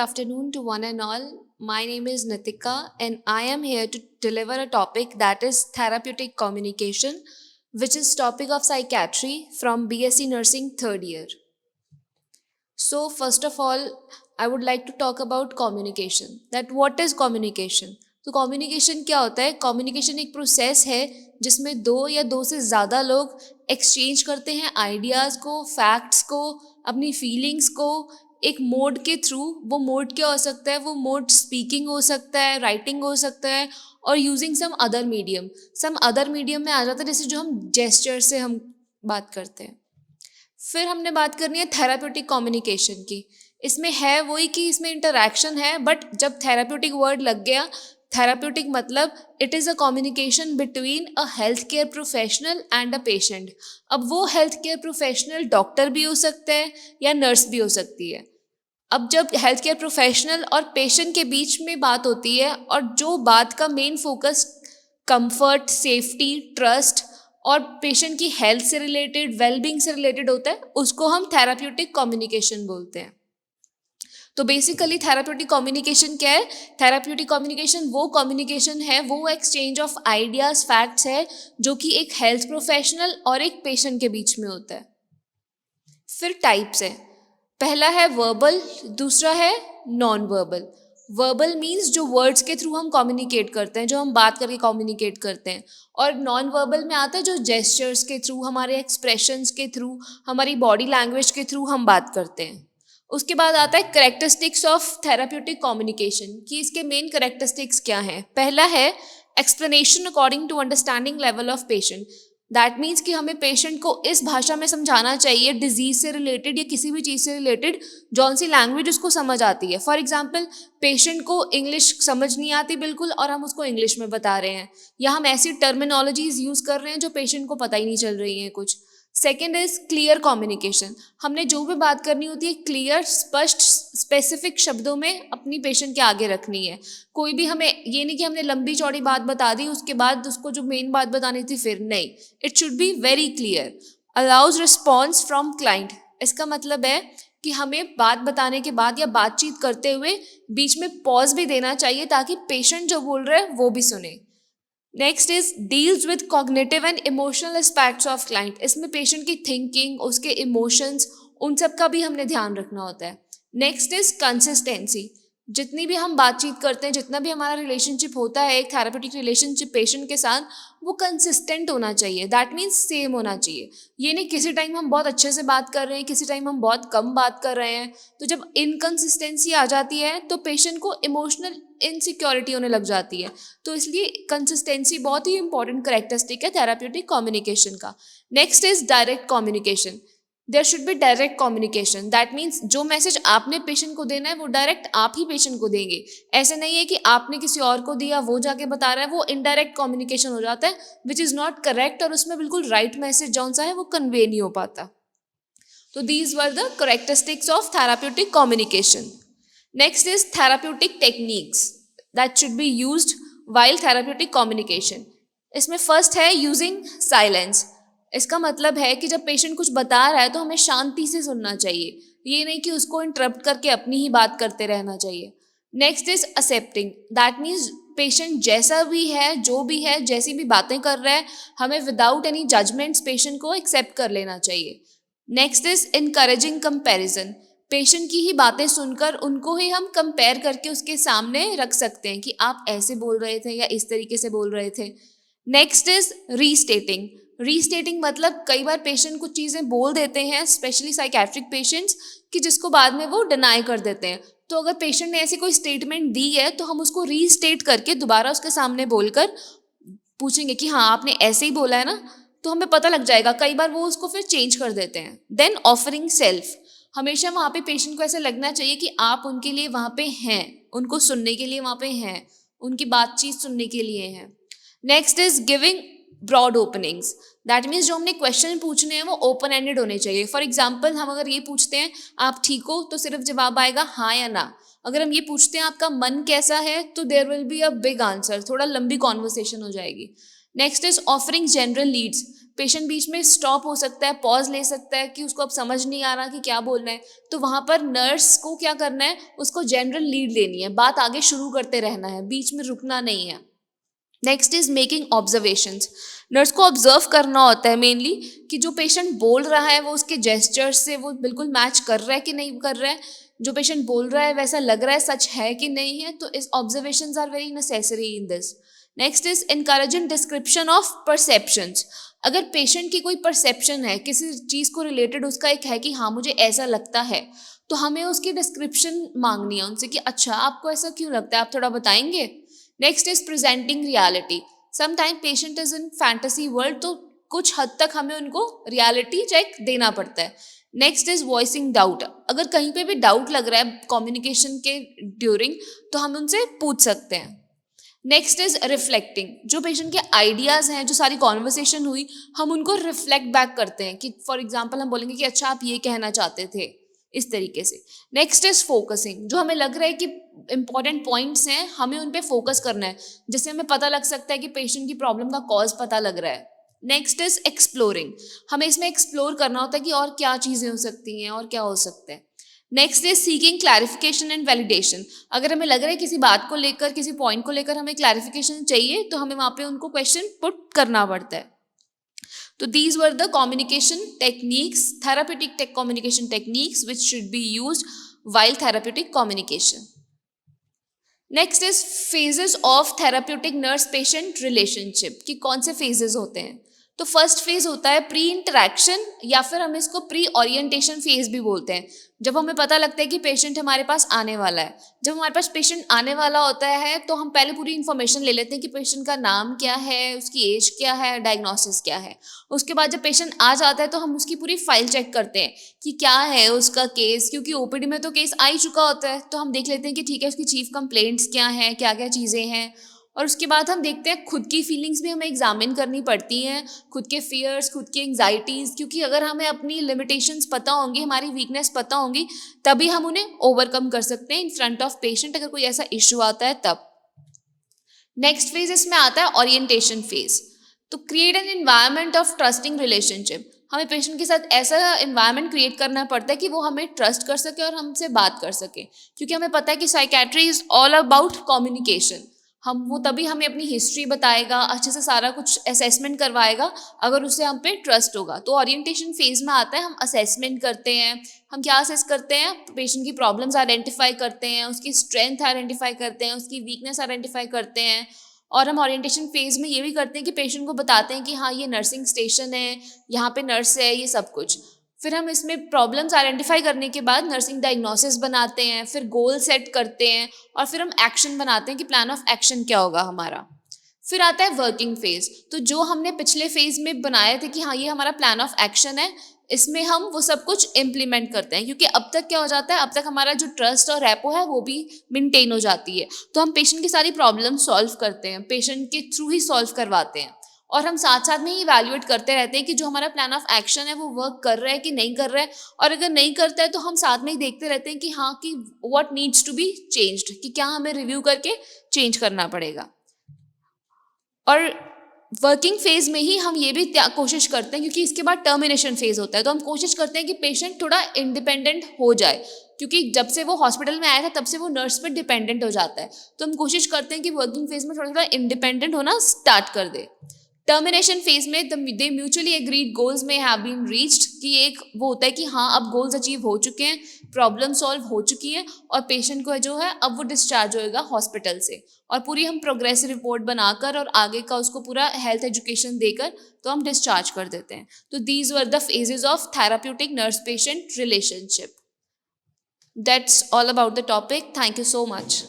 afternoon to one and all. My name is Nitika, and I am here to deliver a topic that is therapeutic communication, which is topic of psychiatry from BSc Nursing third year. So, first of all, I would like to talk about communication. That what is communication? तो communication क्या होता है? Communication एक process है जिसमें दो या दो से ज़्यादा लोग एक्सचेंज करते हैं आइडियाज़ को, फैक्ट्स को, अपनी फीलिंग्स को एक मोड के थ्रू. वो मोड क्या हो सकता है? वो मोड स्पीकिंग हो सकता है, राइटिंग हो सकता है, और यूजिंग सम अदर मीडियम में आ जाता है, जैसे जो हम जेस्चर से हम बात करते हैं. फिर हमने बात करनी है थेराप्यूटिक कम्युनिकेशन की. इसमें है वही कि इसमें इंटरैक्शन है, बट जब थेराप्यूटिक वर्ड लग गया, थेराप्यूटिक मतलब it is a communication between a health care professional and a patient. अब वो हेल्थ केयर प्रोफेशनल डॉक्टर भी हो सकता है या नर्स भी हो सकती है. अब जब हेल्थ केयर प्रोफेशनल और पेशेंट के बीच में बात होती है और जो बात का main focus comfort, safety, trust और पेशेंट की हेल्थ से रिलेटेड, वेलबींग से रिलेटेड होता है, उसको हम थेराप्यूटिक कम्युनिकेशन बोलते हैं. तो बेसिकली थेराप्यूटिक कम्युनिकेशन क्या है? थेराप्यूटिक कम्युनिकेशन वो कम्युनिकेशन है, वो एक्सचेंज ऑफ आइडियाज, फैक्ट्स है जो कि एक हेल्थ प्रोफेशनल और एक पेशेंट के बीच में होता है. फिर टाइप्स है. पहला है वर्बल, दूसरा है नॉन वर्बल. वर्बल मीन्स जो वर्ड्स के थ्रू हम कम्युनिकेट करते हैं, जो हम बात करके कम्युनिकेट करते हैं. और नॉन वर्बल में आता है जो जेस्चर्स के थ्रू, हमारे एक्सप्रेशंस के थ्रू, हमारी बॉडी लैंग्वेज के थ्रू हम बात करते हैं. उसके बाद आता है करेक्टरिस्टिक्स ऑफ थेराप्यूटिक कम्युनिकेशन, कि इसके मेन करेक्टरिस्टिक्स क्या हैं. पहला है explanation according to understanding level of patient. That means कि हमें पेशेंट को इस भाषा में समझाना चाहिए डिजीज से रिलेटेड या किसी भी चीज़ से रिलेटेड जौन सी लैंग्वेज उसको समझ आती है. फॉर एग्जाम्पल, पेशेंट को इंग्लिश समझ नहीं आती बिल्कुल और हम उसको इंग्लिश में बता रहे हैं, या हम ऐसी टर्मिनोलॉजीज यूज़ कर रहे हैं जो पेशेंट को पता ही नहीं चल रही हैं कुछ. Second is clear communication. हमने जो भी बात करनी होती है क्लियर, स्पष्ट, स्पेसिफिक शब्दों में अपनी पेशेंट के आगे रखनी है. कोई भी हमें ये नहीं कि हमने लंबी चौड़ी बात बता दी उसके बाद उसको जो मेन बात बतानी थी फिर नहीं. It should be very clear. Allows response from client. इसका मतलब है कि हमें बात बताने के बाद या बातचीत करते हुए बीच में पॉज भी देना चाहिए ताकि पेशेंट जो बोल रहा है वो भी सुने. Next is deals with cognitive and emotional aspects of client. इसमें पेशेंट की थिंकिंग, उसके इमोशंस, उन सब का भी हमने ध्यान रखना होता है. Next is consistency. जितनी भी हम बातचीत करते हैं, जितना भी हमारा रिलेशनशिप होता है, एक थेरापेटिक रिलेशनशिप पेशेंट के साथ, वो कंसिस्टेंट होना चाहिए. दैट मीन्स सेम होना चाहिए. ये नहीं किसी टाइम हम बहुत अच्छे से बात कर रहे हैं, किसी टाइम हम बहुत कम बात कर रहे हैं. तो जब इनकंसिस्टेंसी आ जाती है तो पेशेंट को इमोशनल इनसिक्योरिटी होने लग जाती है. तो इसलिए कंसिस्टेंसी बहुत ही इंपॉर्टेंट करेक्टरिस्टिक है थेराप्यूटिक कम्युनिकेशन का. Next is direct communication. There should be direct communication. That means जो मैसेज आपने पेशेंट को देना है वो डायरेक्ट आप ही पेशेंट को देंगे. ऐसे नहीं है कि आपने किसी और को दिया, वो जाके बता रहा है, वो इनडायरेक्ट कम्युनिकेशन हो जाता है विच इज़ नॉट करेक्ट, और उसमें बिल्कुल राइट मैसेज जौन सा है वो कन्वे नहीं हो पाता. तो these were the characteristics of therapeutic communication. Next is therapeutic techniques that should be used while therapeutic communication. इसमें फर्स्ट है यूजिंग साइलेंस. इसका मतलब है कि जब पेशेंट कुछ बता रहा है तो हमें शांति से सुनना चाहिए, ये नहीं कि उसको इंटरप्ट करके अपनी ही बात करते रहना चाहिए. Next is accepting. That means patient जैसा भी है, जो भी है, जैसी भी बातें कर रहा है, हमें विदाउट एनी जजमेंट्स पेशेंट को एक्सेप्ट कर लेना चाहिए. Next is encouraging comparison. Patient की ही बातें सुनकर उनको ही हम कंपेयर करके उसके सामने रख सकते हैं कि आप ऐसे बोल रहे थे या इस तरीके से बोल रहे थे. Next is रीस्टेटिंग. रीस्टेटिंग मतलब कई बार पेशेंट कुछ चीज़ें बोल देते हैं, स्पेशली साइकेट्रिक पेशेंट्स, कि जिसको बाद में वो डिनाई कर देते हैं. तो अगर पेशेंट ने ऐसी कोई स्टेटमेंट दी है तो हम उसको रीस्टेट करके दोबारा उसके सामने बोलकर पूछेंगे कि हाँ आपने ऐसे ही बोला है ना, तो हमें पता लग जाएगा. कई बार वो उसको फिर चेंज कर देते हैं. Then offering self. हमेशा वहाँ पे पेशेंट को ऐसा लगना चाहिए कि आप उनके लिए वहाँ पे हैं, उनको सुनने के लिए वहाँ पे हैं, उनकी बातचीत सुनने के लिए हैं. Next is giving broad openings. That means जो हमने क्वेश्चन पूछने हैं वो ओपन एंडेड होने चाहिए. फॉर एग्जाम्पल, हम अगर ये पूछते हैं आप ठीक हो, तो सिर्फ जवाब आएगा हाँ या ना. अगर हम ये पूछते हैं आपका मन कैसा है, तो there will be a big answer, थोड़ा लंबी कॉन्वर्सेशन हो जाएगी. Next is offering general leads. Patient बीच में स्टॉप हो सकता है, पॉज ले सकता है कि उसको अब समझ नहीं आ रहा कि क्या बोलना है, तो वहाँ पर नर्स को क्या करना है, उसको जनरल लीड लेनी है, बात आगे शुरू करते रहना है, बीच में रुकना नहीं है। Next is making observations. Nurse को ऑब्जर्व करना होता है मेनली कि जो पेशेंट बोल रहा है वो उसके जेस्चर्स से वो बिल्कुल मैच कर रहा है कि नहीं कर रहा है, जो पेशेंट बोल रहा है वैसा लग रहा है, सच है कि नहीं है, तो इस observations are very necessary in this. Next is encouraging description of perceptions. अगर पेशेंट की कोई परसेप्शन है, किसी चीज़ को रिलेटेड उसका एक है कि हाँ मुझे ऐसा लगता है, तो हमें उसकी डिस्क्रिप्शन मांगनी है उनसे कि अच्छा आपको ऐसा क्यों लगता है, आप थोड़ा बताएंगे। Next is presenting reality. Sometime patient is in fantasy world, तो कुछ हद तक हमें उनको रियलिटी चेक देना पड़ता है। Next is voicing doubt. अगर कहीं पे भी डाउट लग रहा है कम्युनिकेशन के ड्यूरिंग, तो हम उनसे पूछ सकते हैं। Next is reflecting. जो पेशेंट के आइडियाज़ हैं, जो सारी कॉन्वर्सेशन हुई, हम उनको रिफ्लेक्ट बैक करते हैं कि फॉर एग्जाम्पल हम बोलेंगे कि अच्छा आप ये कहना चाहते थे, इस तरीके से। Next is focusing. जो हमें लग रहा है कि इंपॉर्टेंट पॉइंट्स हैं, हमें उन पे फोकस करना है, जिससे हमें पता लग सकता है कि पेशेंट की प्रॉब्लम का कॉज पता लग रहा है। Next is exploring. हमें इसमें एक्सप्लोर करना होता है कि और क्या चीज़ें हो सकती हैं और क्या हो सकता है। Next is seeking clarification and validation. अगर हमें लग रहा है किसी बात को लेकर, किसी पॉइंट को लेकर हमें क्लैरिफिकेशन चाहिए, तो हमें वहाँ पे उनको क्वेश्चन पुट करना पड़ता है। तो these were the communication techniques, therapeutic communication techniques which should be used while therapeutic communication. Next is phases of therapeutic nurse patient relationship, कि कौन से फेजेस होते हैं। तो फर्स्ट फेज होता है प्री इंटरेक्शन, या फिर हम इसको प्री ओरिएंटेशन फेज भी बोलते हैं। जब हमें पता लगता है कि पेशेंट हमारे पास आने वाला है, जब हमारे पास पेशेंट आने वाला होता है तो हम पहले पूरी इन्फॉर्मेशन ले लेते हैं कि पेशेंट का नाम क्या है, उसकी एज क्या है, डायग्नोसिस क्या है। उसके बाद जब पेशेंट आ जाता है तो हम उसकी पूरी फाइल चेक करते हैं कि क्या है उसका केस, क्योंकि ओपीडी में तो केस आ ही चुका होता है, तो हम देख लेते हैं कि ठीक है उसकी चीफ कंप्लेंट्स क्या हैं, क्या क्या चीज़ें हैं। और उसके बाद हम देखते हैं खुद की फीलिंग्स भी हमें एग्जामिन करनी पड़ती हैं, खुद के फियर्स, खुद की एंग्जाइटीज़, क्योंकि अगर हमें अपनी लिमिटेशंस पता होंगी, हमारी वीकनेस पता होंगी, तभी हम उन्हें ओवरकम कर सकते हैं इन फ्रंट ऑफ पेशेंट, अगर कोई ऐसा इशू आता है तब। नेक्स्ट फेज इसमें आता है ओरिएंटेशन फेज। तो create an environment of trusting relationship. हमें पेशेंट के साथ ऐसा एनवायरनमेंट क्रिएट करना पड़ता है कि वो हमें ट्रस्ट कर सके और हमसे बात कर सके, क्योंकि हमें पता है कि psychiatry is all about communication. हम वो तभी हमें अपनी हिस्ट्री बताएगा, अच्छे से सारा कुछ असेसमेंट करवाएगा, अगर उससे हम पे ट्रस्ट होगा। तो ओरिएंटेशन फेज में आता है हम असेसमेंट करते हैं। हम क्या असेस करते हैं, पेशेंट की प्रॉब्लम्स आइडेंटिफाई करते हैं, उसकी स्ट्रेंथ आइडेंटिफाई करते हैं, उसकी वीकनेस आइडेंटिफाई करते हैं। और हम ओरिएंटेशन फेज में ये भी करते हैं कि पेशेंट को बताते हैं कि हाँ ये नर्सिंग स्टेशन है, यहाँ पे नर्स है, ये सब कुछ। फिर हम इसमें प्रॉब्लम्स आइडेंटिफाई करने के बाद नर्सिंग डायग्नोसिस बनाते हैं, फिर गोल सेट करते हैं, और फिर हम एक्शन बनाते हैं कि प्लान ऑफ एक्शन क्या होगा हमारा। फिर आता है वर्किंग फेज। तो जो हमने पिछले फेज में बनाए थे कि हाँ ये हमारा प्लान ऑफ एक्शन है, इसमें हम वो सब कुछ इम्प्लीमेंट करते हैं, क्योंकि अब तक क्या हो जाता है, अब तक हमारा जो ट्रस्ट और रैपो है वो भी मेंटेन हो जाती है। तो हम पेशेंट की सारी प्रॉब्लम सॉल्व करते हैं, पेशेंट के थ्रू ही सॉल्व करवाते हैं, और हम साथ साथ में ही इवैल्यूएट करते रहते हैं कि जो हमारा प्लान ऑफ एक्शन है वो वर्क कर रहा है कि नहीं कर रहा है। और अगर नहीं करता है तो हम साथ में ही देखते रहते हैं कि हाँ कि what needs to be changed, कि क्या हमें रिव्यू करके चेंज करना पड़ेगा। और वर्किंग फेज में ही हम ये भी कोशिश करते हैं, क्योंकि इसके बाद टर्मिनेशन फेज होता है, तो हम कोशिश करते हैं कि पेशेंट थोड़ा इंडिपेंडेंट हो जाए, क्योंकि जब से वो हॉस्पिटल में आया था तब से वो नर्स पर डिपेंडेंट हो जाता है। तो हम कोशिश करते हैं कि वर्किंग फेज में थोड़ा थोड़ा इंडिपेंडेंट होना स्टार्ट कर दे। टर्मिनेशन फेज में दे म्यूचुअली एग्रीड गोल्स में हैव बीन रीच्ड, कि एक वो होता है कि हाँ अब गोल्स अचीव हो चुके हैं, प्रॉब्लम सॉल्व हो चुकी है, और पेशेंट को जो है अब वो डिस्चार्ज होएगा हॉस्पिटल से, और पूरी हम प्रोग्रेस रिपोर्ट बनाकर और आगे का उसको पूरा हेल्थ एजुकेशन देकर तो हम डिस्चार्ज कर देते हैं। तो these were the phases of therapeutic nurse patient relationship. That's all about the topic. Thank you so much.